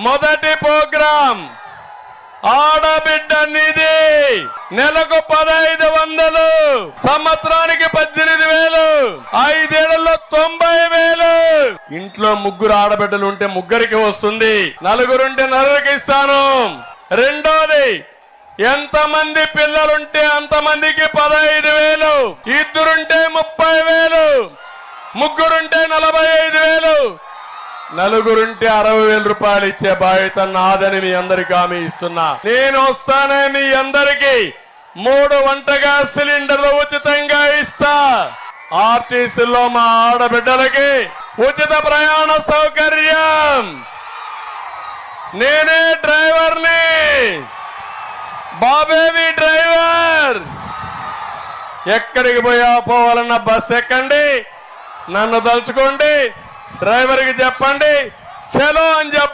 మొదటి ప్రోగ్రాం ఆడబిడ్డ నిధి నెలకు 1500, సంవత్సరానికి 18,000, 5 ఏళ్లలో 90,000. ఇంట్లో 3 ఆడబిడ్డలు ఉంటే 3కి వస్తుంది, 4 ఉంటే 4కి ఇస్తాను. రెండోది, ఎంతమంది పిల్లలుంటే అంతమందికి 15,000, 2 ఉంటే 30,000, 3 ఉంటే 45,000, 4 ఉంటే 60,000 రూపాయలు ఇచ్చే బాధ్యత నాదని మీ అందరికీ హామీ ఇస్తున్నా. నేను వస్తానే మీ అందరికీ 3 వంట గ్యాస్ సిలిండర్లు ఉచితంగా ఇస్తా. ఆర్టీసీలో మా ఆడబిడ్డలకి ఉచిత ప్రయాణ సౌకర్యం. నేనే డ్రైవర్ని, బాబేవి డ్రైవర్. ఎక్కడికి పోవాలన్న బస్ ఎక్కండి, నన్ను తలుచుకోండి, డ్రైవర్కి చెప్పండి, చలో అని చెప్పండి.